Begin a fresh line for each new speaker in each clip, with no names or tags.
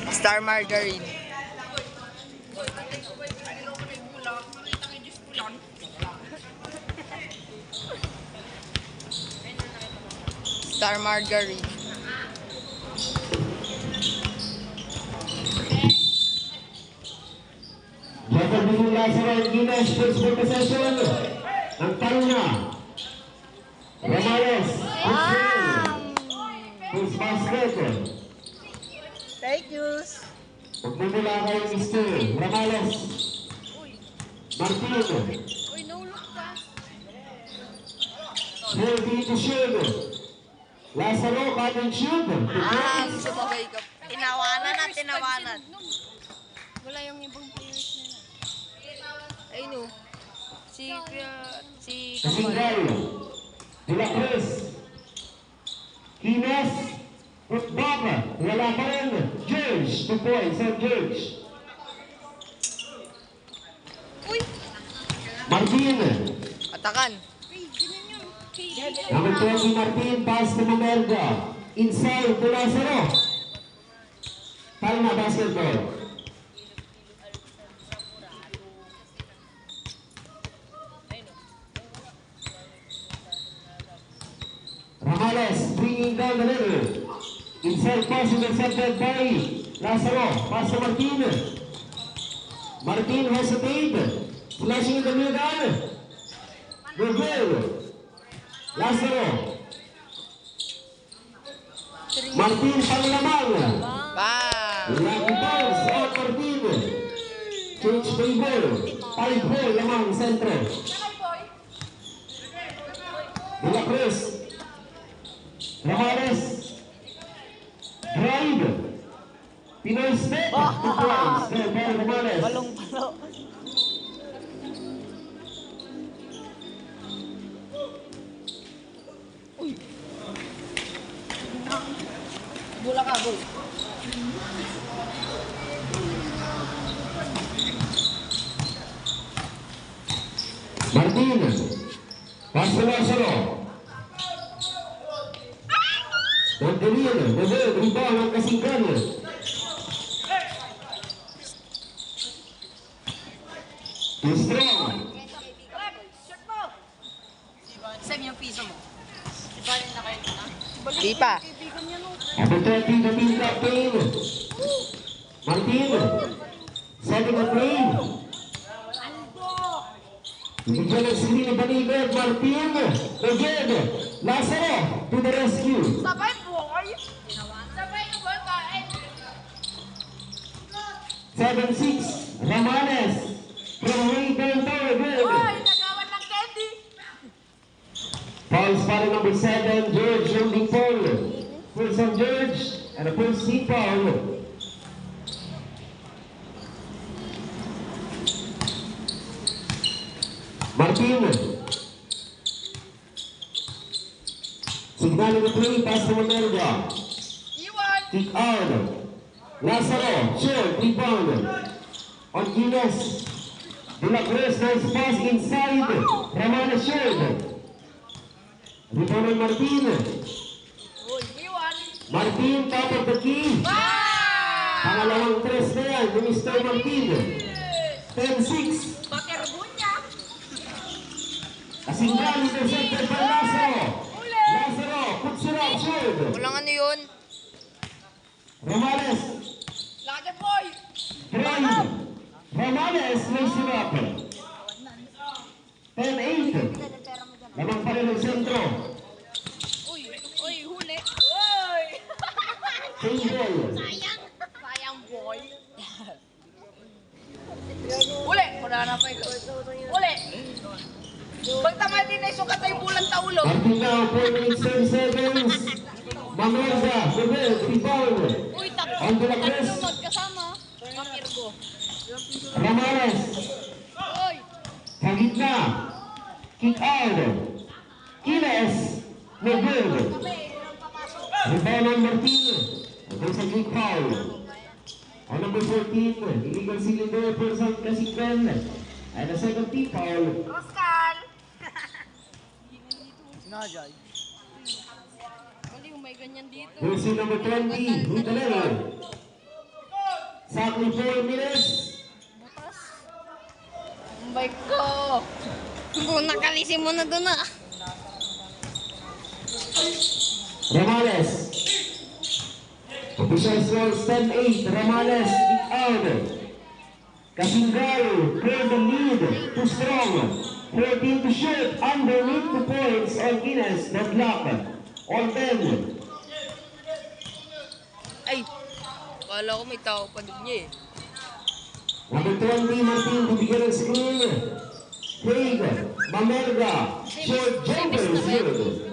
Star Margarine. Star Margarine.
Dapat dimulai serangan Guinness first ball possession. Ang Palma. Ramales. First basket.
Thank you.
Magmumula kay Mr. Ramales. Martin.
Uy, no look ka.
Healthy to shoot. Lazaro, cut and shoot.
Sumabay ka. Tinawanan na, tinawanan. Wala yung ibang players nila. Ay no. Si
Kasingal. De La Cruz. Kines. Putbaba. Wala pa rin. George. 2 points on George.
Uy!
Martin.
Atakan.
Number 20 Martin. Pass to Mamerga. Inside to Lazaro. Palma basketball. Ramales bringing down the middle. Inside pass intercepted by Lazaro. Pass to Martin. Martin hesitate. Flashing in the middle. Reveal. Lazaro. Martin panglamang.
Bang!
Lucky bounce out Martin. Change table. 5 ball lamang sentro. De La Cruz. Ramales. Drive. Pinoy step. 2 points. Del Ramales.
Balong-balo. Uy! Bola ka, boy.
Martin. Pass to Lazaro. Dandelin. Dandelin. Rebound ang Kasingal. Too strong.
Saan yung piso mo? Ibalik na kayo na? Di pa.
Number 20, the team captain. Martin. Setting a play. Bigyan ng sili ni Banigot. Martin. Again. Lazaro to the rescue.
Sabay po kayo. Sabay na ba tayo?
7-6. Ramales. From Wayne Tower. Good.
Nagawan ng candy.
Fouls para number 7, George holding foul. First on George and a first team foul. Martin. Signaling the play, pass to Mamerga.
Iwan.
Kick out. Lazaro, short, rebound. On Guinness. De La Cruz, nice pass inside. Ramales short. Rebound on Martin.
Iwan.
Martin, top of the key. Pangalawang tres na yan ni Mr. Martin. 10-6.
Bakirbo niya.
Kasingal, intercepted by Lazaro. Lazaro, puts it up, short.
Walang ano yun?
Ramales.
Lagi boy.
Drive. Ramales, lays it up. 10-8. Lamang pa rin ang sentro.
Uy, huli. Uy.
Single.
Sayang boy. Uli. Wala na pa ito. Uli. Pag tama din ay sukat ay bulan taulo.
Martin now, 4 minutes 30 seconds. Mamerga, Bebel, rebound.
Uy,
On De La Cruz.
magkasama. Bakirbo.
Ramales.
Uy.
Sa gitna. Kick out. Kiles. Bebel. Rebound on Martin. Hanggang sa kick foul. On number 14, illegal cylinder for San Kasingal. And a second team foul.
Oscar. Sinajay. Mali, may ganyan dito.
Jersey number 20, Hutalero. Exactly 4 minutes.
Ambay ko.
Nakalisin mo na doon ah.
Ramales. Official score 10-8. Ramales kick out. Kasingal clear the lead. Too strong. 14 to shoot. Underneath 2 points on Guinness. The block. On 10.
Ay! Kala ko may tao pa doon niya eh.
Number 20, Martin, bibigyan ng screen. Craig, Mamerga, short jumper is good.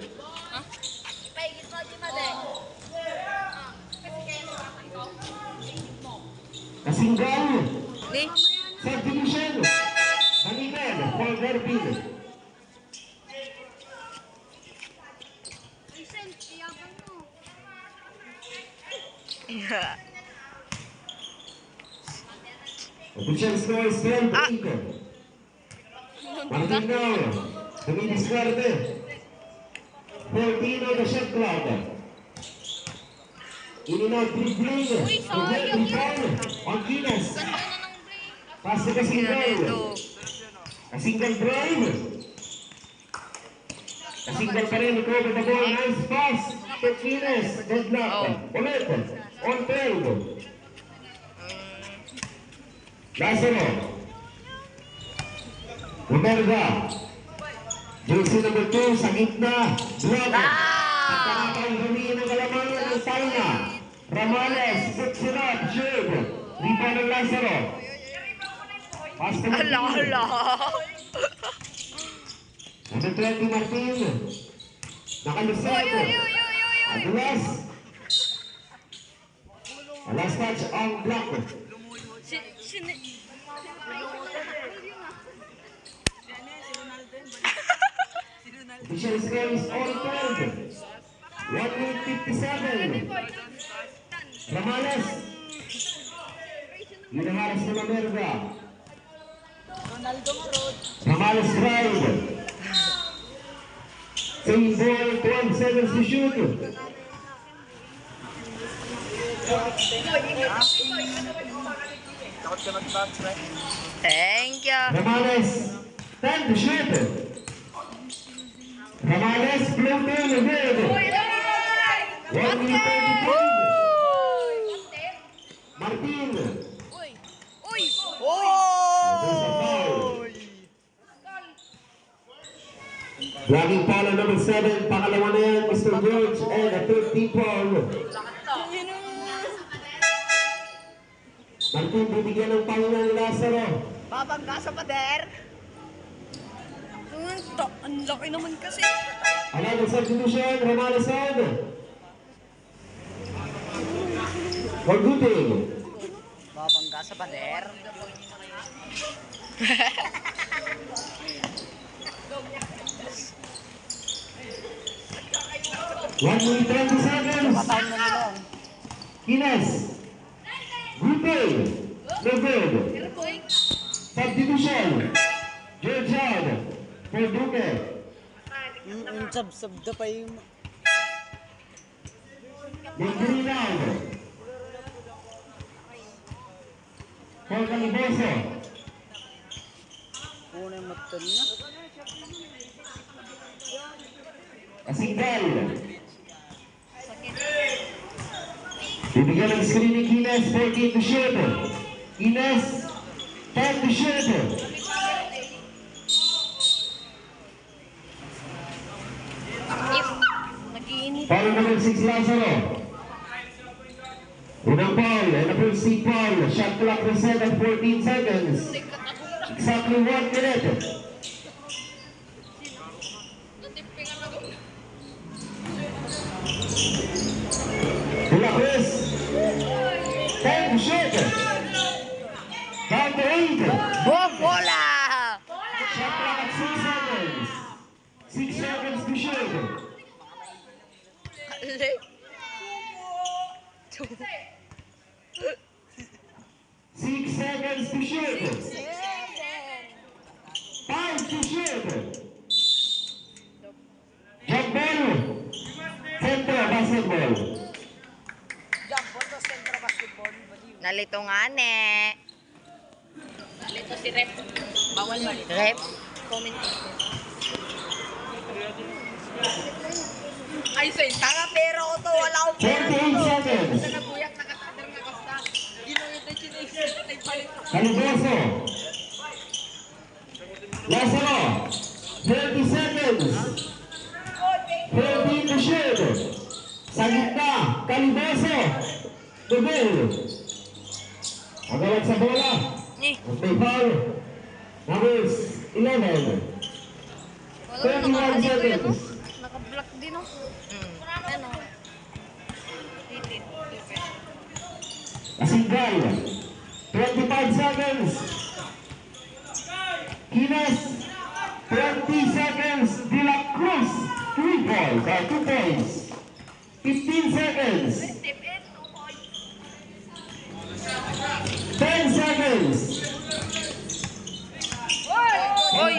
Kasinggan,
Ni?
subdivision. Balikan, for Derpin. Official score is 12-8. Martin now, dumidiskarte. 14 on the shot clock. In and out dribbling. Rebound on Guinness. Pass to Kasinggan. Kasinggan drive. Kasinggan pa rin, recover the ball. Nice pass to Guinness. Deadlock. Ulit. On 12. Lazaro. Romerga. Jersey number 2 sa gitna. Block. At nakakang humiin ng kalamangan ng Talna. Ramales. Puts it up. Shoot. Rebound ng Lazaro. Pass to Martin.
Ala!
Number 20 Martin. Nakalusot. At the last touch on block. Official score is all 12. 1:57. Ramales. Yunaharas na Mamerga. Ramales drive. Same ball, 12 seconds to shoot.
Thank you.
Ramales, 10 to shoot. Ramales, floating, good. 1:33. Martin. There's a foul. Laging pala number 7, pangalawa na yan, Mr. George, and a 13 foul. Martin, bibigyan ng pahinga ni Lazaro.
Babangga sa pader.
Ang laki naman kasi.
Another substitution, Ramales on. Forguting.
Babangga sa pader.
1:20 seconds. Ines. Gutay. No good. Substitution. Georgian. For Duque.
Sab-sabda pa yung...
Magdurinaw. For Caliboso.
Una yung matan niya.
Kasinggal. Bibigyan ng screen ni Ines, 14 to shoot. Ines, 10 to shoot. Foul number 6, Lazaro. Unang foul, and the first C foul. Shot clock reset at 14 seconds. Exactly 1 minute. Hula Chris. 10 to shoot. Down to 8.
Bola!
Shot clock at 6 seconds. 6 seconds to shoot. 6 seconds to shoot. 5 to shoot. Jump ball. Center basketball.
Jump ball to center basketball.
Nalito nga, ne.
Ito si Rep. Bawal ba?
Rep.
Ay, say, tanga pero ko to. Wala akong pera
28
dito.
seconds.
Sa nabuyak, nakatader na kasta. Ginawin na chinese. Ay, palit.
Caliboso. Lazaro. 30 seconds. 30 to shoot. Sa gitna, Caliboso. Tubel. Agawat sa bola.
Eh,
At may foul. Numbers 11.
wala
31
nakaano ko yun, no?
seconds.
Naka-block din, no? Ano?
Asinggal. 25 seconds. Kines. 20 seconds. De La Cruz. 3 points. 2 points. 15 seconds. 10 seconds.
Oy!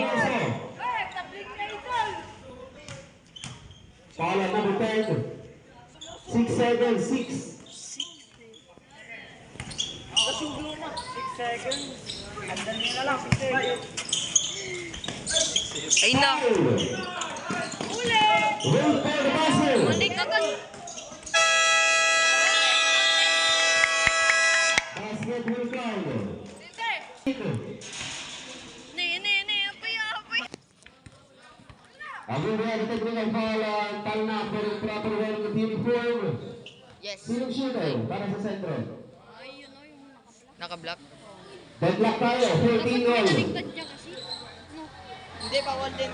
Pala number 10. 6 seconds. 6.
Ay na!
Roll for the basket.
Mali ka kan!
Basket will count.
Ne, apay!
Ako rin ang technical foul on Talna for improper wearing of uniform.
Yes.
Sinong shooter para sa sentro?
Naka-block.
Deadlock tayo, 14 all.
niya kasi.
Hindi, bawal din.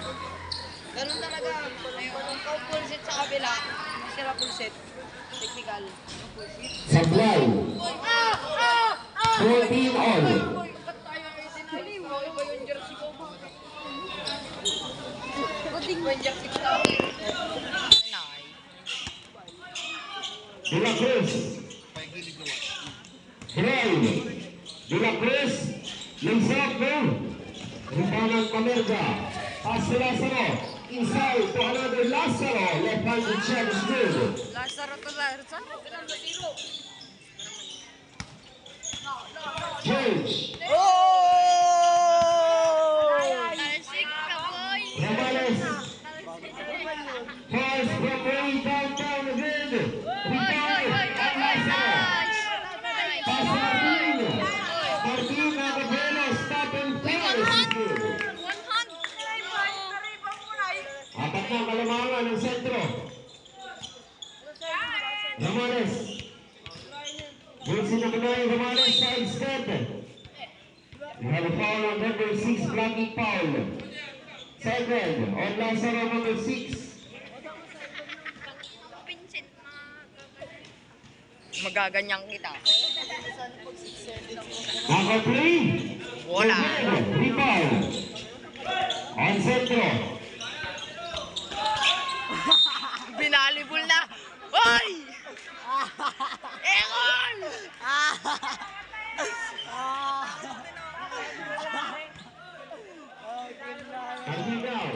Ganun talaga. Kung kau full set sa kabila, sila full set. Technical.
Sablay, 14 all.
Boy, ba't tayo ay sinali mo? Iba yung jersey ko ba? Iba yung jersey ko.
Nanay.
De La Cruz. Hray. De La Cruz. Linsap mo. Ribanang Camerga. Pass to Lazaro. Inside to another Lazaro. Left-handed shot is good.
Lazaro to Lazaro.
George.
Talsik ka, boy!
Ramales. Falls from way downtown again. Rebound. And Lazaro. Pass to Martin. Martin Navavelos. Stop and pass. Good.
One hand!
Apat na kalamangan ng sentro. Ramales. Wilson number 9, Ramales sidestep. We have a foul on number 6, blocking foul. Second, on Lazaro number 6.
Magaganyang kita.
Number 3.
Wala.
Rebound. On sentro.
Binalibol na! Hoy! Ekon!
Arvigaw.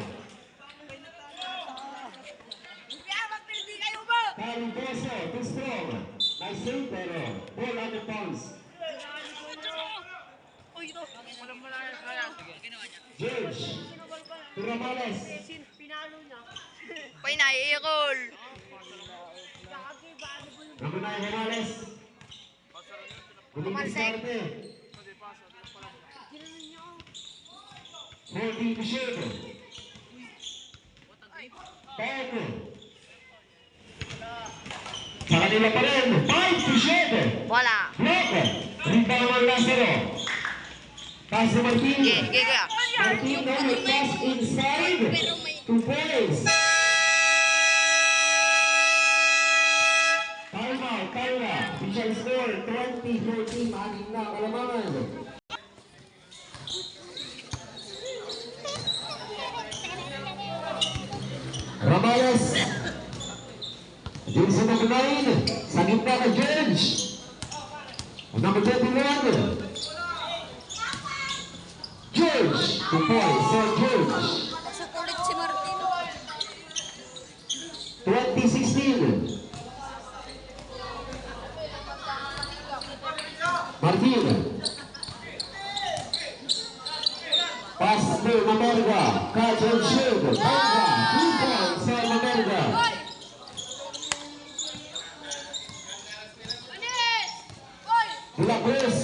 Caliboso, too strong. Nice save, pero ball out of bounds. George. To Ramales.
Pay na, Ekol!
Number 9, Ramales. Kumikiskarte. 14 to shoot. 10. Sa kanila pa rin. 5 to shoot.
Wala.
Block. Rebound ang Lazaro. Pass to Martin.
Sige, kuya.
Martin now with pass inside. 2 points. Timeout, Tyra. Official score, 20-14. Anim na kalamangan. Ramales. Jason number 9. Sa gitna na George. Number 21. George. 2 points for George.
Sa kulit si Martin.
2016. Martin. Pass to Mamerga. Catch and shoot. Tanga. 2 points sa Mamerga. De La Cruz.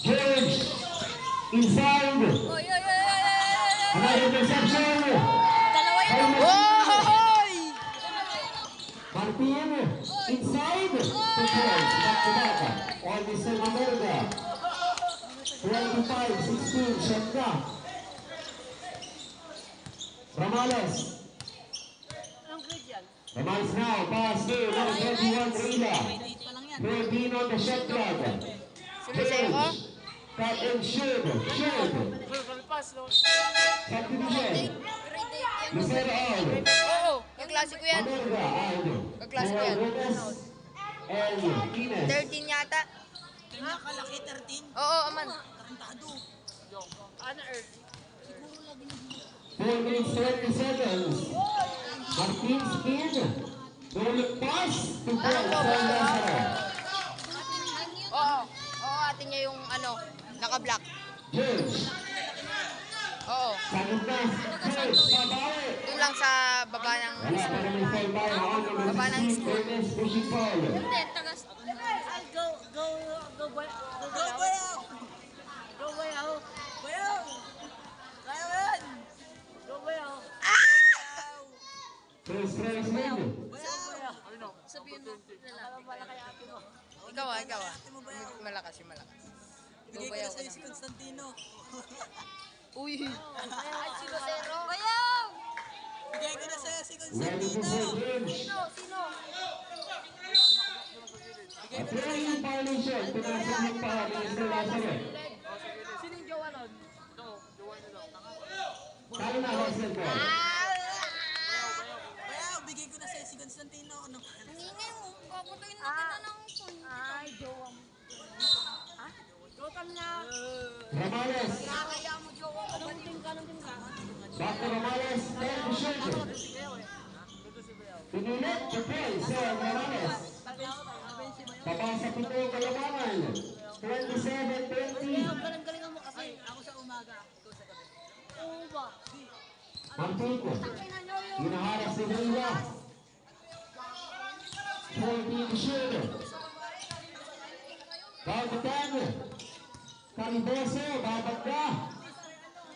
George. Inside. Another interception.
Oy!
Martin. Inside. 2 points. Back to back. On the same Mamerga. 25-16. Shot na. Ramales. Ramales now. Pass to number 21 Rila. 13 on the shot clock.
Sumisay ko?
Cut and shoot. Shoot. Subdivision. Lucero out.
Oo, kaklase ko yan.
Mamerga out.
Kaklase ko yan.
And Ines.
13 yata.
Nakalaki 13.
Oo, aman.
Tarantado.
4 minutes 20 seconds. Martin spin. Dollar pass to Lazaro.
Oo, atin niya yung ano, naka-block.
George.
Oo,
Sagot na. George. Babae.
doon lang sa baba ng
Wala pa naman foul by on number
Baba ng
16.
school.
Ernest pushing foul. First prize win.
Sabihin mo ikaw ah. Malakas yung malakas.
Bigay ko na sa'yo si Constantino.
Uy! Ay, si Lucero!
Bigay ko na sa'yo si
Ready to
Constantino.
play George.
Sino?
A playing violation. Pinasok yung pa ni Mr. Lazaro.
Sino yung jowa nun?
Talo na Hostel ko.
Bayaw, bigay ko na sa'yo si Constantino. Ano?
Ingay mo, papatayin na kita ng phone. Ay, jowa mo.
Ramales.
Nakakaya mo, jowa mo.
Back to Ramales. Take the shoot. Pinilit to play sa Ramales. Papasa pito ang kalamangan. 27-20.
Galing-galing mo kasi. Ako sa umaga, ikaw sa gabi. Oo ba?
Martico. Hinaharap si Rila. 14 to shoot. Down to 10. Caliboso, babag ka.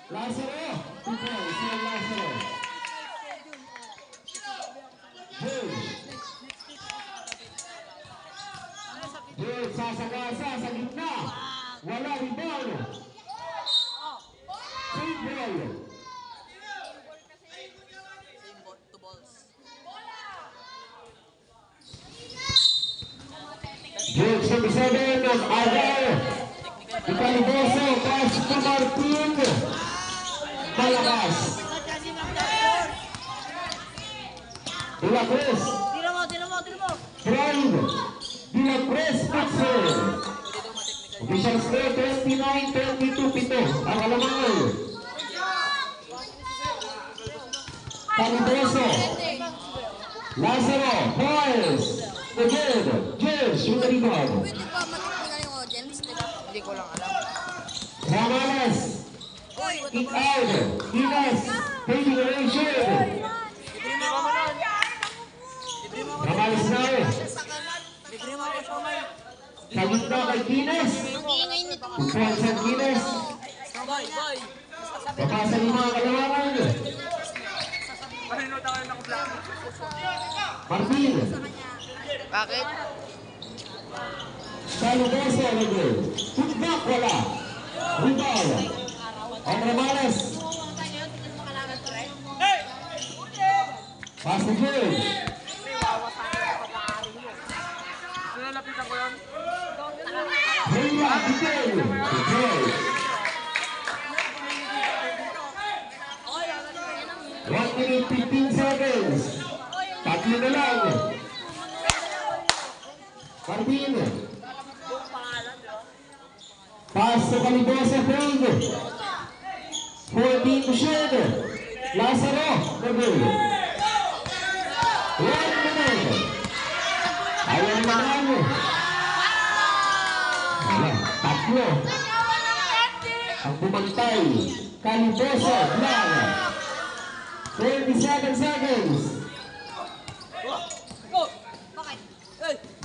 Lazaro. 2 points sa Lazaro. George sasagasa sa gitna. Wala rebound. Same ball.
Two balls.
George number 7 of Agar. Caliboso, pass to Martin. Malakas. De La Cruz.
Tira mo.
Pride. De La Cruz, Pixel. Official score 29-22 pito. Ang alamangan. Caliboso. Lazaro. Boys. Again. George, yung rebound.
Pwede ba matiklingan yung audience, di ba? Hindi ko lang alam.
Ramales. Kick out. Ines. Taking away shoot. Ramales na eh.
Libre mo ako siya, May.
Sa gitna kay Kines.
Ang iingay nito.
Kukuhan sa Kines.
Boy.
Papasa ni mga kalamangan. Martin.
Bakit?
Saludoso lagi. Putbak wala. Rebound. Ang Ramales. Pass to George. Hila, Pitel. George. 1 minute 15 seconds. Tatlo na lang. Martin. Pass to Caliboso, Craig. 14 to shoot. Lazaro, the goal. 1 minute. Ayan naman. tatlo. Ang bumantay, Caliboso, Blanca. 27 seconds.
Bakit?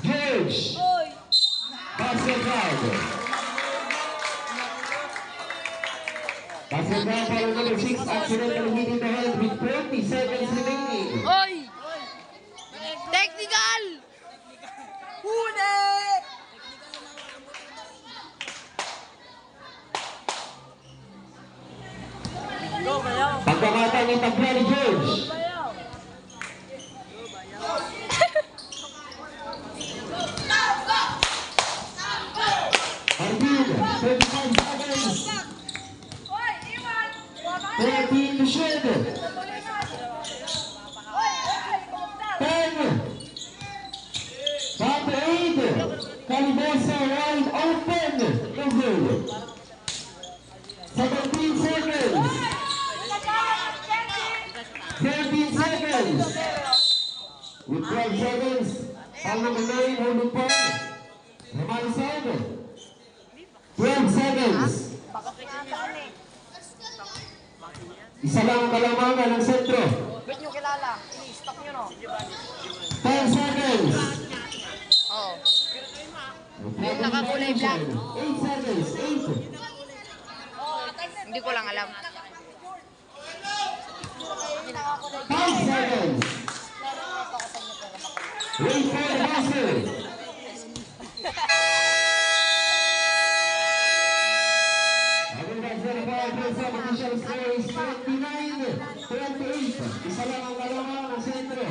George,
Oy!
basket round. Basket round para number 6, accidental hit in the head with 20 seconds remaining.
Oy! Technical! Huli!
Pagkakataon ng tabla ni George. Martin, 25 seconds. 13 to shoot. 10. Number 8. Calibosa wide open. No good. 17 seconds. 13 seconds. With 12 seconds. Foul number 9, holding point. Ramali side. 12 seconds. Isa lang ang kalamangan ng sentro.
Ba't nyo kilala? I-stop nyo, no?
10 seconds.
Oh. Yung nakakulay black.
8 seconds. 8.
Hindi ko lang alam.
5 seconds. Wait for the buzzer. Having that verified result, official score is 29-28. Isa lang ang kalamangan ng sentro.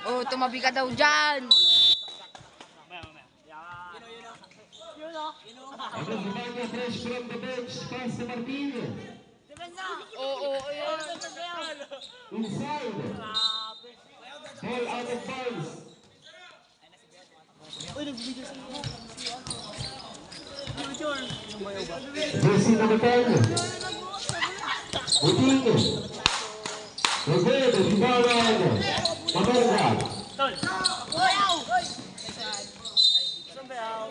Oh, tumabi ka daw dyan.
Abang Gimanya fresh from the bench, pass to Martin.
Oo, yun.
Inside. Ball out of bounds. Jersey number 10. Uting. Roberto, Ibarra. Mamerga.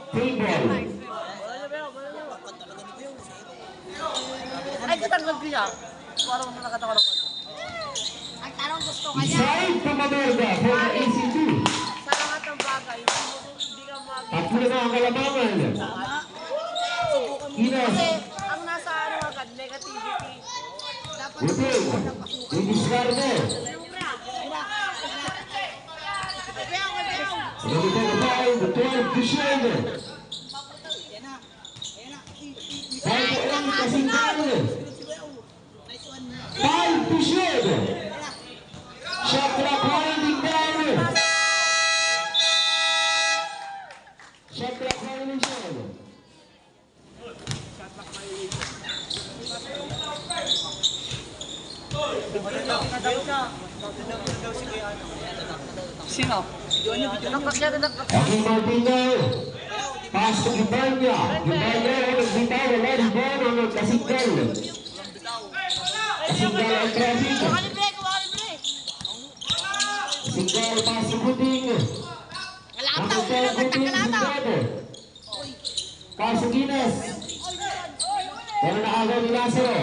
Free ball.
Ay, katanggal ko siya. Parang nakatawa ko.
Ang tanong gusto ka niya.
Inside from Mamerga for the AC2.
Sa lahat ng bagay, hindi ka
Tatlo na ang kalamangan. Inas.
ang nasa ano agad, negativity. Dapat
Uting. Idiscarte. Number 25, 12 to shoot. 5 to 8, Kasingkal. 5 to shoot. Shot clock winding down. Shot clock winding down.
Sino?
Joaquin Martino. Pass to Gimanya. Gimanya ang nagbitaw. Wala rin bono ng Kasingkal. Kasingkal ang traffic. Kasingkal pass to Puting.
Wala kang
Ang
tao
hotel
na
Puting.
nagtakalata.
Pass to Guinness. Pero naagaw ni Lazaro.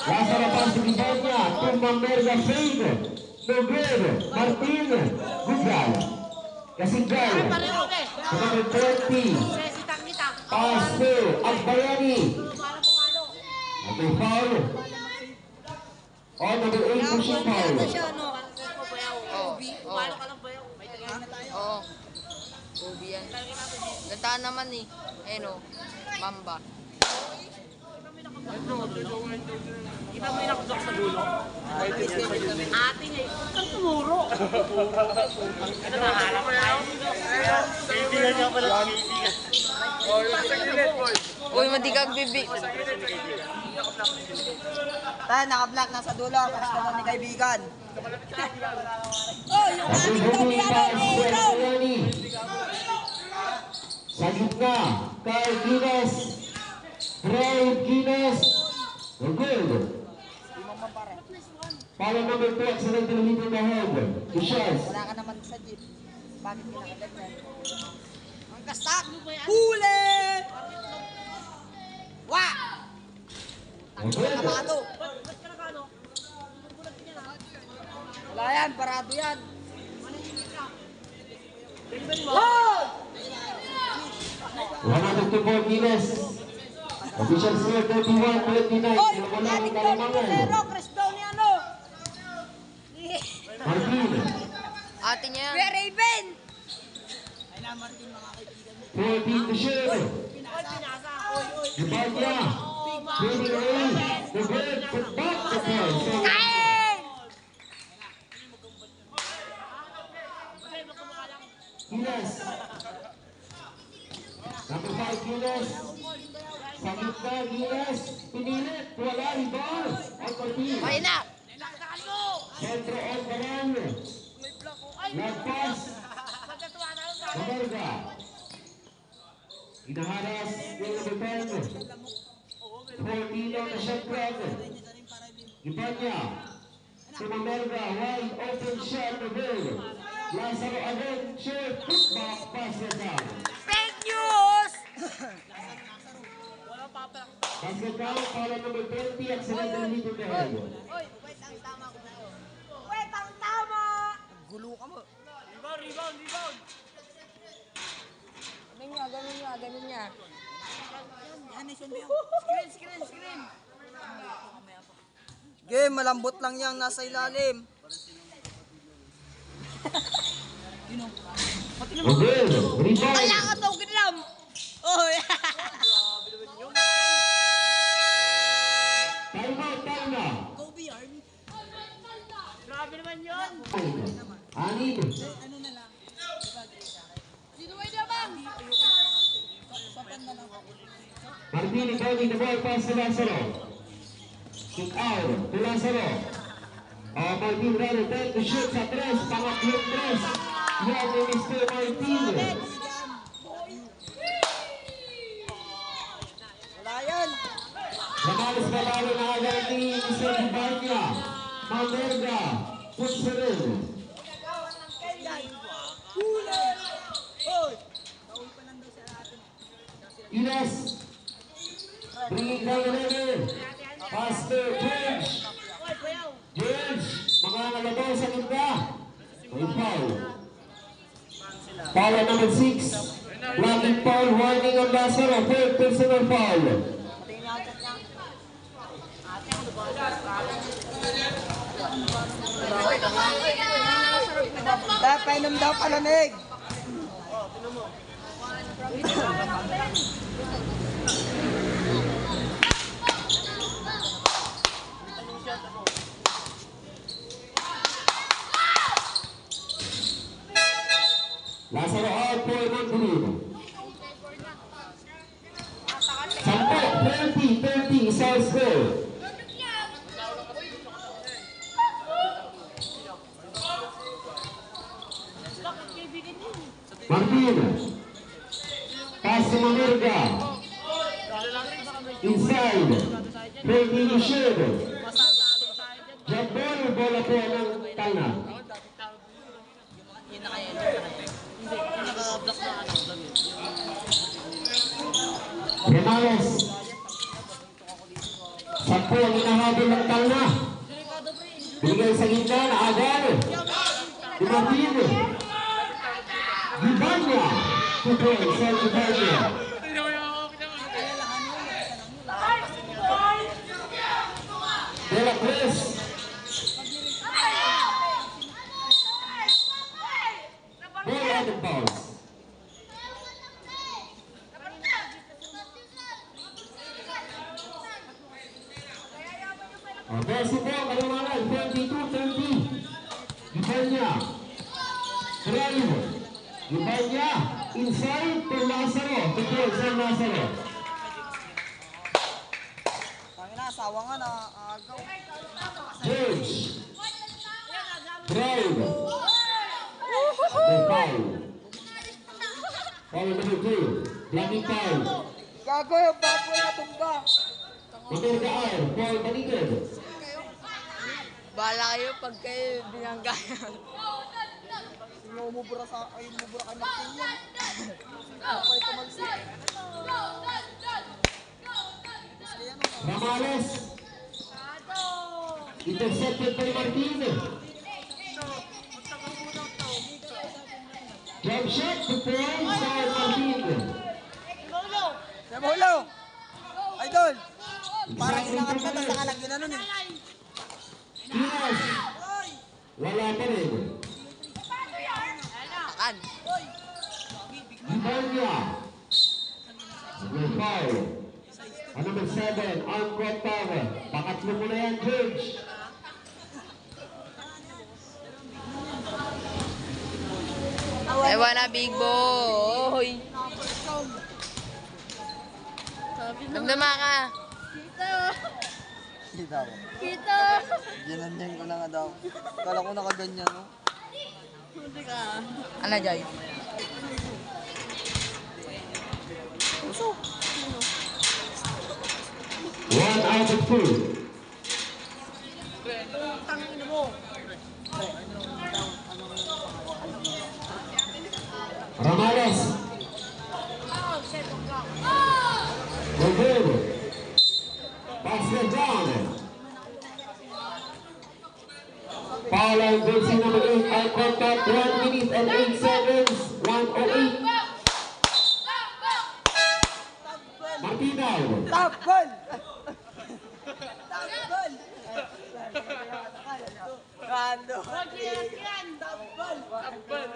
Lazaro pass to Gimanya. Tumbang Merga fade. No good. Martin. Gugal. Kasingkal. Sa number 20. Pass to Agbayani. At may foul. On number 8 pushing foul.
Oo. Ubi yan. Gantaan naman eh. Ayun o. Mamba.
Kita mo yung nakablock sa dulo? Ating eh. Saan tumuro? Ano nahanap mo yan? Kaibigan niya pala ng kaibigan.
Uy, madigag bibi.
Tayo, nakablock na sa dulo. Kasi ka ni kaibigan.
Nagbibigay pass to Agbayani. Sa gitna. Kay Guinness. Brave Guinness. No good. Follow number 2, accidental hit in the head. To shots.
Wala ka naman sa jeep.
Bakit kinakagat yan? Ang kastak! Huli! Wah! Kamado! Wala yan, parado yan. Hold!
154 Giles. Official score 31-29.
Hoy!
Wala
Adik
ang
daw ni
kalamangan.
Cordero, Chris daw ni ano?
Martin.
Ate niya yan. Kuya Raven!
14 to shoot. Ibanya. Moving away. The bird put back the ball. So,
Kain!
Giles. Number 5 Giles. Sa gitna Giles. Pinilit. Wala rebound. On Martin.
Ayun na!
Centro on the run. Lagpas. Kamerga. Inaharas yung number 10. 14 on the shot clock. Ibanya. To Mamerga. Wide open shot to Bill. Lazaro again. Shoot. Put back. Pass it down.
Fake news!
Basket down. Follow number 20. Accidental lead to the head.
Wait, ang tama! Gulo ka mo.
Rebound!
Ganun niya. Screen! Game, malambot lang yang nasa ilalim.
Again. Rebound.
Wala ka to, ginam! Oh,
Time out.
Grabe naman yun!
Anib.
Sinuway naman!
Martini holding the ball pass to Lazaro. Kick out to Lazaro. Martin ready, 10 to shoot sa 3. Pangatlong 3. Yan ni Mr. Martin.
Wala yan!
Namalis na lalo na agad ni Mr. Ibanya. Mamerga. Punsarin. Ines. Bringing down the level. Pass to James. James. Mga nalabaw sa ganda. May foul. Foul at number 6. Blocking foul. Warning on Lazaro. Third personal foul.
Painom daw palamig.
Lazaro out for Montenegro. 10, 20, 30, South score. Martin. Pass to Mamerga. Inside. 20 to shoot. Jump ball, bola po ng Tana.
Yun na kaya hindi, naka-block na ano, damit.
Remales. 10 ang inahabol ng Tana. Binigay sa gitna na agad. Di Martin. Ibanya. Kupol sa Ibanya. De La Cruz. Ball out of bounds. Versi po, kaliwanag, 22-30. Ibanya. Drive. Ibanya. Inside to Lazaro. Kupol sa Lazaro.
Pangina, asawa nga na agaw.
George. Drive. The foul. Foul number 2. Blocking foul.
Gago yung baboy na tumba.
Mamerga R. Foul Maligad.
Bala kayo pag kayo binanggayan.
umubura kay Martin yan. Ako ay tumalsik.
Ramales. Intercepted by Martin. Jump shot to points by Martin.
Sabulo! Idol! Parang inangat na sa kalag yun ano eh.
Kinas. Wala pa rin.
Kan.
Livonia. May foul. Ang number 7, on-court power. Pakatlo mo na yan, George.
Ewan na, big boy. Damdama ka.
Kita ko.
Kita.
Ginanyan ko na nga daw. Kala ko nakaganyan, no?
Ano, Joy?
One out of two. Ramales. Rodrigo. Pass it down. Foul line, jersey number 8, eye contact, 1 minute and 8 seconds, 1:08. Martinal.
Top ball! Top ball! Kando! Top ball!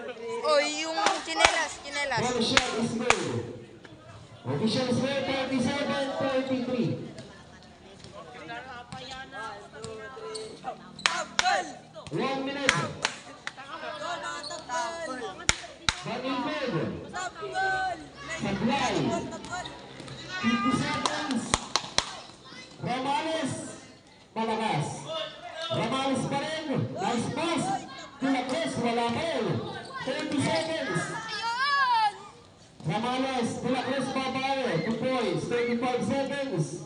Oy, yung chinelas.
One shot is made. Official score 37-33.
Top ball!
1 minute.
Top ball!
Banilbed.
Top ball!
Sablay. 50 seconds. Ramales. Malakas. Ramales pa rin. Nice pass. Tulakos. Wala pa rin. 30 seconds. Ramales. Tulakos pa ba rin. 2 points. 35 seconds.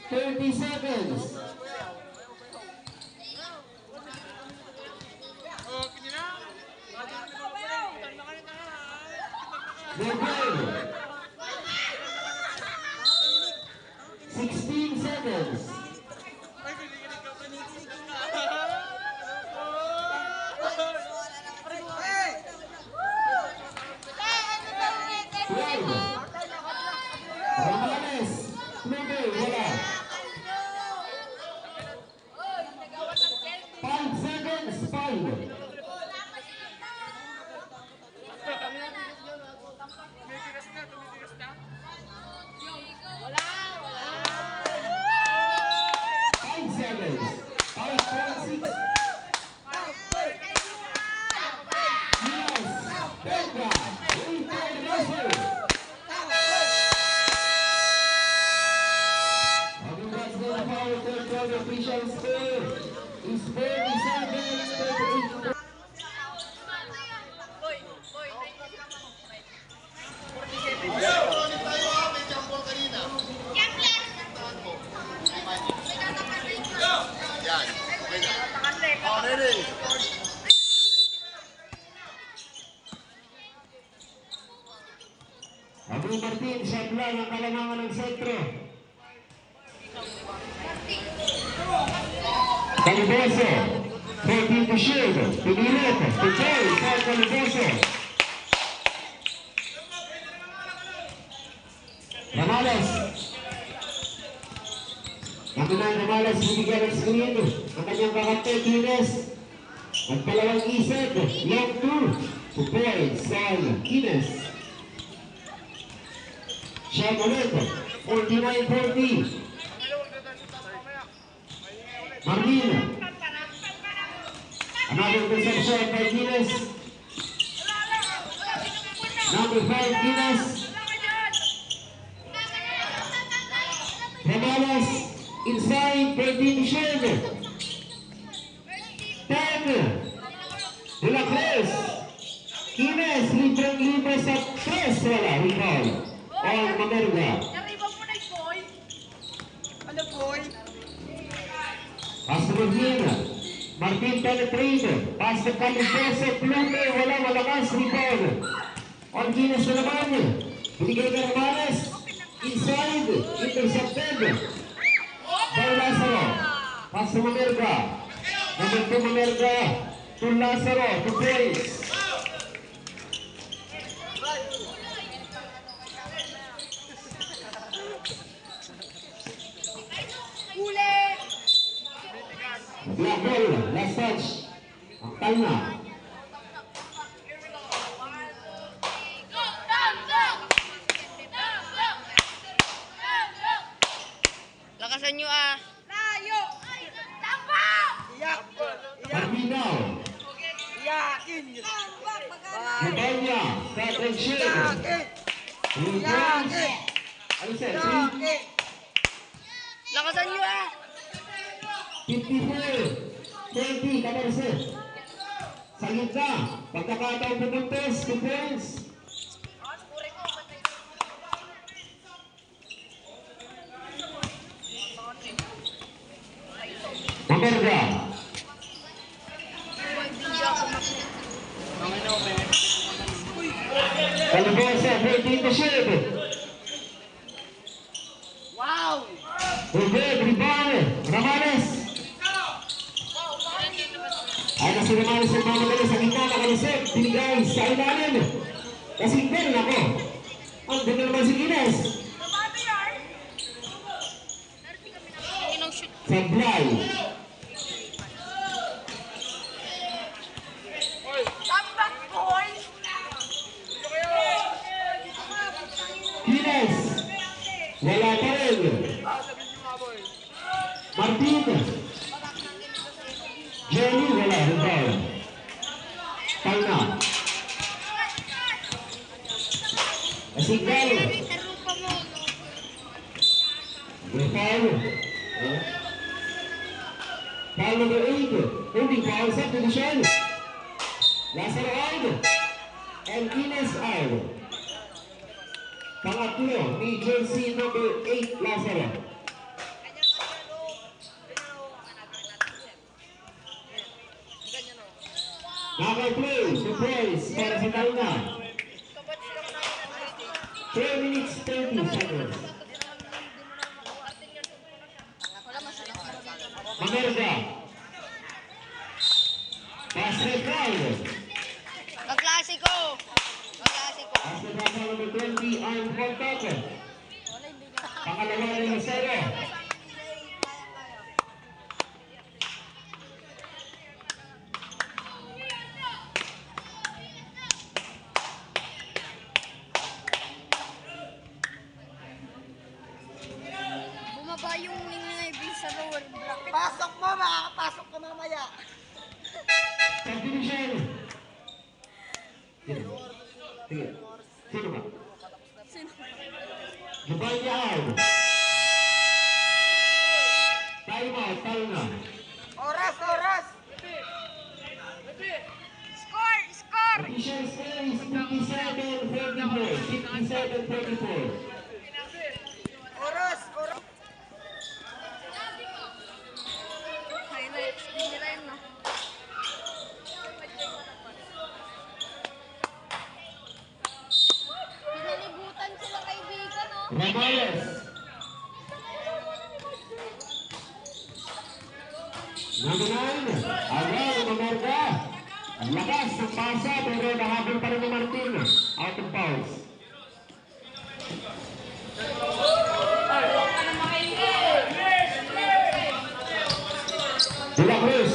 30 seconds. Again. 16 seconds. Ramales. Number, wala. 5 seconds. 5. Official score is 47-38. Abel Martin, shot lang ang kalanangan ng sentro. Caliboso, 14 to shoot, pinilit, to Joy, for Caliboso. Ramales. Nakunan Ramales, binigyan ng screen. Ang kanyang kakapte, Kines. Magpalawang isip, long two. 2 points, Sal, Kines. Shot ulit, 49-40. Martina. Another reception by Kines. Number 5, Kines. Ramales inside, 13 to shoot. 10. De La Cruz. Kines, libreng-libre sa 3. Wala, recall. On Mamerga.
Ano boy?
Astro Martina. Martin penetrate. Pass the college Joseph. Plume. Wala. Malakas. Rebound. On Guinness na naman. Binigay ka ng Mares. Inside. Intercepted. By Lazaro. Pass to Mamerga. Number 2 Mamerga. To Lazaro. To Grace. Black ball, last touch. Ang talna.
Lakasan nyo ah. Layo! Tamba!
Iyak!
Marminaw.
Iyakin!
Mabanya. Cut and shade.
Iyakin!
Iyakin. Ano sir?
Iyakin!
Lakasan nyo ah.
54. 20. Kamarse. Sa gitna. Pagkakataon pumuntos. 2 points. Mamerga. Calibosa. 13 to shoot.
Wow!
Udet. Rebound. Ramales. Ay nasi Ramales ang mamagaling sa gitna. Nakalisip. Binigay sa ilalim. Kasingpel ako. Ang ganda naman si Ines.
Inong shoot.
Sablay.
Tambak boy!
Ines. Wala pa rin. Martin. Jenny. Wala. Rebound. Talna. Kasingpel.
Tarupa mo.
Foul. Foul number 8. Holding foul subdivision. Lazaro out. And Ines out. Pangatlo ni jersey number 8 Lazaro. Naka-play. Surprise para sa Talna. 3 minutes 30 seconds. Mamerga. Pass red foul.
Magklasiko. Magklasiko.
Pass red foul number 20 on contact. Pangalawa ni Lucero.
Bumaba yung ningay sa lower bracket.
Pasok mo! Makakapasok ka mamaya!
Subdivision. Sige. Sige. Sino ba? Dubai niya out. Time out. Talna.
Oras! Oras!
Score! Score!
Official score is 57-44. 57-44.
Oras! Oras!
Highlights. Hindi nila yun, no? Pinalibutan sila kaibigan, no?
Ramales. Number 9. Agad. Mamerga. Ang lakas ng pasa pero nahabol pa rin ni Martin. Out of bounds. De La Cruz.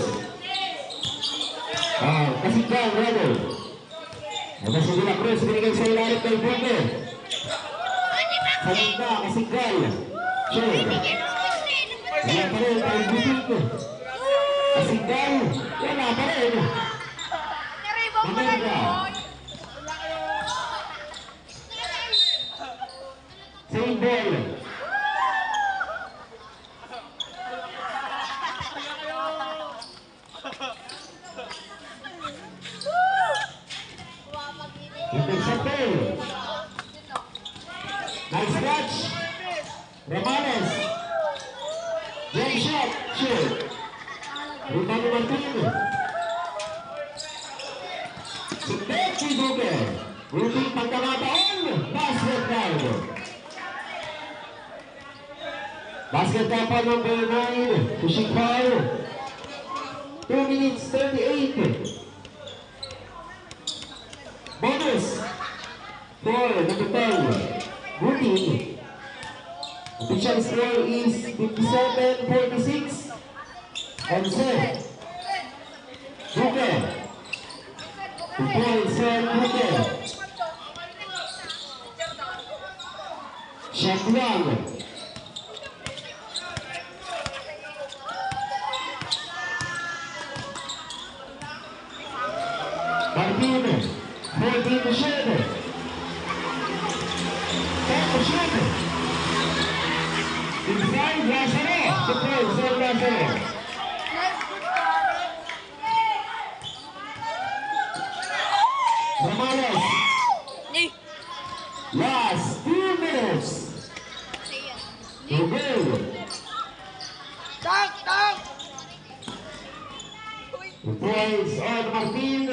Kasigkan, Rado. Ito si De La Cruz, binigay sa ilalim kay Bote. Sa gitna, Kasigkan. Sure. Wala pa rin, kay Butik. Kasigkan, wala pa rin.
Naribang pala
Mamerga.
yun.
Same ball. Intercepted. Nice catch. Ramales. Jump shot. Shoot. Rebound Martin. Si Becky Duque. Muling pagkakataon. Basket count. Basket count pa number 9. Pushing foul. 2 minutes 38. Bonus for number 10. Buti. Official score is 57-46. And set. Duque. 2 points for Duque. Shot 1. Martin, 14 to shoot. 10 to shoot. Inside, Lazaro. The point, Sir Lazaro. Ramales. Last 2 minutes. To go.
Tak, tak!
The points on Martin.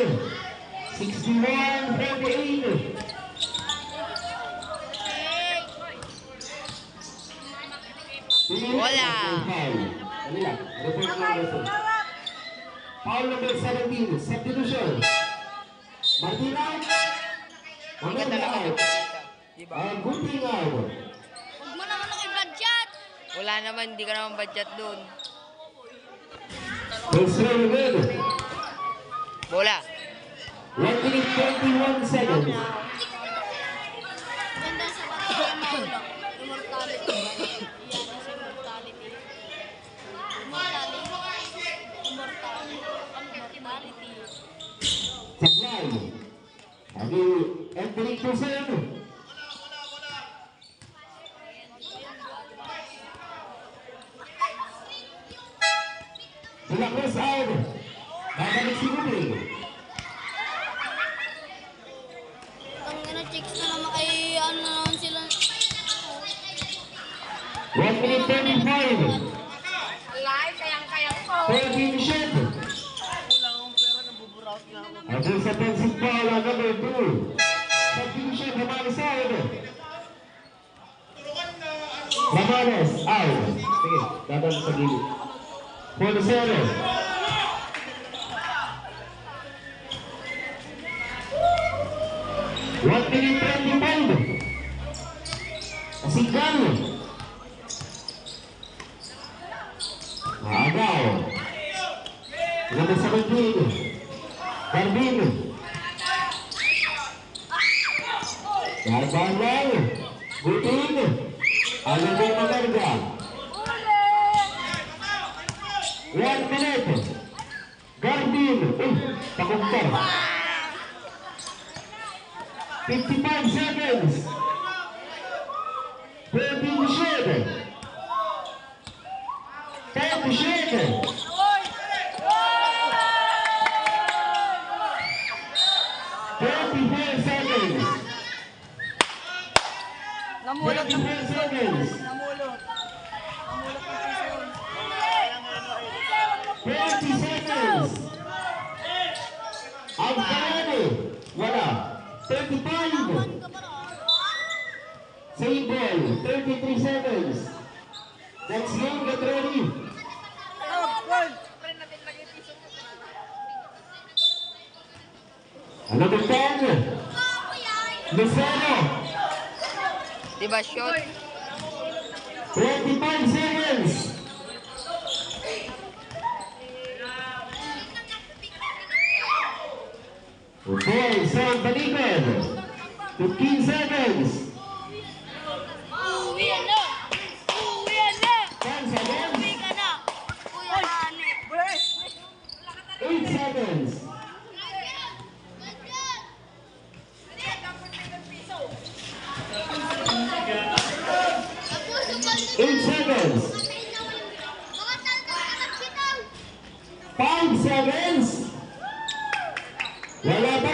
61-38.
Wala.
Foul number 17, substitution. Martin out. Maganda out. And Buting out.
Huwag mo naman nakibadjat. Wala naman, hindi ka naman budget doon.
Let's roll again.
Bola.
1 minute 21 seconds.
Ganda sa bata yung maulak. Immortality. Iyan sa immortality. Immortality.
Supply. Abi, entering to zone. Sila cross out. Babalik si Buting.
Ang chicks na naman kay ano naman sila.
1 minute 25.
Live, kayang-kayang ko.
13 shot.
Wala akong pera, nabuburaot nga ako.
At sa defensive foul on number 2. Substitution, Ramales out. Ramales out. Sige, dadaan sa gilid. 4-0. One minute 25. Asigan. Agaw. Number 17. Carbin. Garban lang. Buting. Alam mo magarga. 1 minute. Garbin. Pakungkar. 55 seconds. 13 to shoot. 10 to shoot. 24 seconds.
Namulot ng
24 seconds.
Namulot. Namulot ng piso.
20 seconds. Out ka ready. Wala. 35. Same ball. 33 seconds. Next game, get ready.
Goal!
Number 10. Lucero.
Diba shot?
25 seconds. Okay, so balikan. 15 seconds.
Uwi na! Uwi na!
10 seconds.
Uwi ka na! Kuya Hane!
8 seconds. 8 seconds. 5 seconds. Wala pa